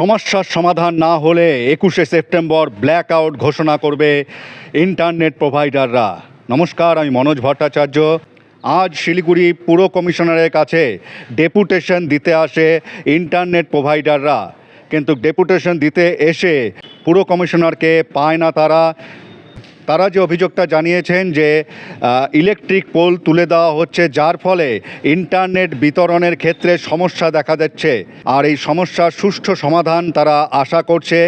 সমস্যার সমাধান না হলে 21শে সেপ্টেম্বর ব্ল্যাক আউট ঘোষণা করবে ইন্টারনেট প্রোভাইডাররা। নমস্কার, আমি মনোজ ভট্টাচার্য। আজ শিলিগুড়ি পুর কমিশনারের কাছে ডেপুটেশন দিতে আসে ইন্টারনেট প্রোভাইডাররা, কিন্তু ডেপুটেশন দিতে এসে পুর কমিশনারকে পায় না তারা যে অভিযোগটা জানিয়েছেন যে ইলেকট্রিক পোল তুলে দেওয়া হচ্ছে, যার ফলে ইন্টারনেট বিতরণের ক্ষেত্রে সমস্যা দেখা যাচ্ছে। আর এই সমস্যার সুষ্ঠু সমাধান তারা আশা করছে।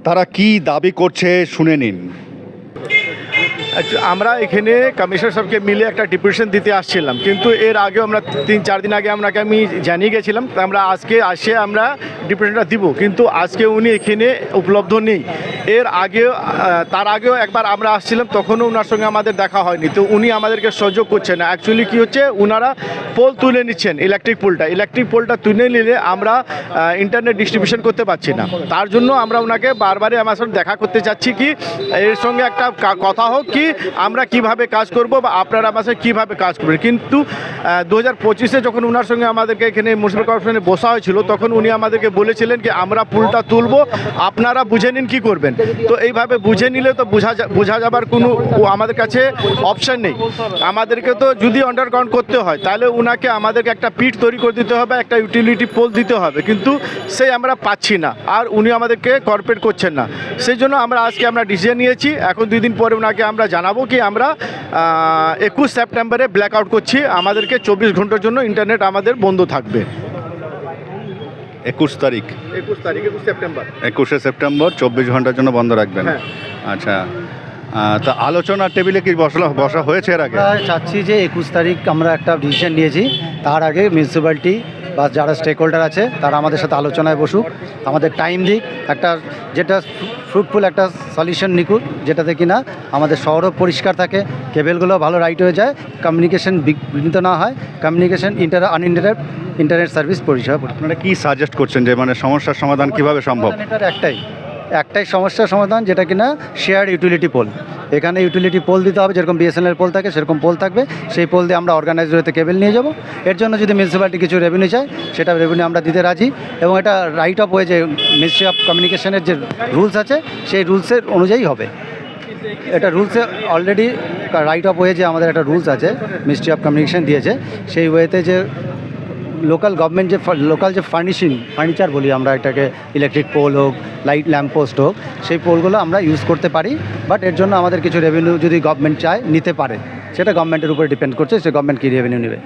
তারা কি দাবি করছে শুনে নিন। আমরা এখানে কমিশনার সাহেবকে মিলে একটা ডেপুটেশন দিতে আসছিলাম, কিন্তু এর আগেও আমরা 3-4 দিন আগে আমি জানিয়ে গেছিলাম। আমরা আজকে আমরা ডেপুটেশনটা দিব, কিন্তু আজকে উনি এখানে উপলব্ধ নেই। তার আগেও একবার আমরা আসছিলাম, তখনও ওনার সঙ্গে আমাদের দেখা হয়নি। তো উনি আমাদেরকে সহযোগ করছেন না। অ্যাকচুয়ালি কী হচ্ছে, ওনারা পোল তুলে নিচ্ছেন, ইলেকট্রিক পোলটা তুলে নিলে আমরা ইন্টারনেট ডিস্ট্রিবিউশন করতে পারছি না। তার জন্য আমরা ওনাকে বারবারই আমার সঙ্গে দেখা করতে চাচ্ছি, কি এর সঙ্গে একটা কথা হোক কি আমরা কিভাবে কাজ করব বা আপনারা আমার সঙ্গে কীভাবে কাজ করবেন। কিন্তু 2025-এ যখন ওনার সঙ্গে আমাদেরকে এখানে মিউনিসিপ্যাল কর্পোরেশনে বসা হয়েছিল, তখন উনি আমাদেরকে বলেছিলেন কি আমরা পুলটা তুলবো, আপনারা বুঝে নিন কী করবেন। তো এইভাবে বুঝে নিলে তো বোঝা যাবার কোনো আমাদের কাছে অপশান নেই। আমাদেরকে তো যদি আন্ডারগ্রাউন্ড করতে হয়, তাহলে ওনাকে আমাদেরকে একটা পিট তৈরি করে দিতে হবে, একটা ইউটিলিটি পোল দিতে হবে, কিন্তু সেই আমরা পাচ্ছি না। আর উনি আমাদেরকে কোঅপারেট করছেন না। সেই জন্য আজকে আমরা ডিসিশন নিয়েছি। এখন 2 দিন পরে ওনাকে আমরা জানাবো কি আমরা 21 সেপ্টেম্বরে ব্ল্যাক আউট করছি। আমাদেরকে 24 ঘন্টার জন্য ইন্টারনেট আমাদের বন্ধ থাকবে। 21 সেপ্টেম্বর 21শে সেপ্টেম্বর 24 ঘন্টার জন্য বন্ধ রাখবেন। হ্যাঁ। আচ্ছা, তা আলোচনার টেবিলে কি বসা হয়েছে এর আগে? আমরা চাচ্ছি যে 21 তারিখ আমরা একটা ডিসিশন নিয়েছি। তার আগে মিউনিসিপ্যালিটি বা যারা স্টেক হোল্ডার আছে তারা আমাদের সাথে আলোচনায় বসুক, আমাদের টাইম দিক, একটা যেটা ফ্রুটফুল একটা সলিউশন নিকুক, যেটাতে কিনা আমাদের শহরও পরিষ্কার থাকে, কেবেলগুলো ভালো রাইট হয়ে যায়, কমিউনিকেশন বিঘ্নিত না হয়, কমিউনিকেশন ইন্টারনেট সার্ভিস পরিষেবা। আপনারা কি সাজেস্ট করছেন যে সমস্যার সমাধান কিভাবে সম্ভব? এটার একটাই সমস্যার সমাধান, যেটা কিনা শেয়ার ইউটিলিটি পোল। এখানে ইউটিলিটি পোল দিতে হবে, যেরকম বিএসএনএল পোল থাকে সেরকম পোল থাকবে। সেই পোল দিয়ে আমরা অর্গানাইজড হতে কেবল নিয়ে যাব। এর জন্য যদি মিউনিসিপ্যালিটি কিছু রেভিনিউ চায়, সেটা রেভিনিউ আমরা দিতে রাজি। এবং এটা রাইট অফ ওয়ে, যে মিনিস্ট্রি অফ কমিউনিকেশনের যে রুলস আছে সেই রুলসের অনুযায়ী হবে। এটা রুলসে অলরেডি রাইট অফ ওয়ে, যে আমাদের একটা রুলস আছে মিনিস্ট্রি অফ কমিউনিকেশন দিয়েছে, সেই ওয়েতে যে লোকাল গভর্নমেন্ট লোকাল যে ফার্নিচার বলি আমরা এটাকে, ইলেকট্রিক পোল হোক, লাইট ল্যাম্প পোস্ট হোক, সেই পোলগুলো আমরা ইউজ করতে পারি। বাট এর জন্য আমাদের কিছু রেভিনিউ যদি গভর্নমেন্ট চায় নিতে পারে, সেটা গভর্নমেন্টের উপরে ডিপেন্ড করছে, সে গভর্নমেন্ট কী রেভিনিউ নেবে।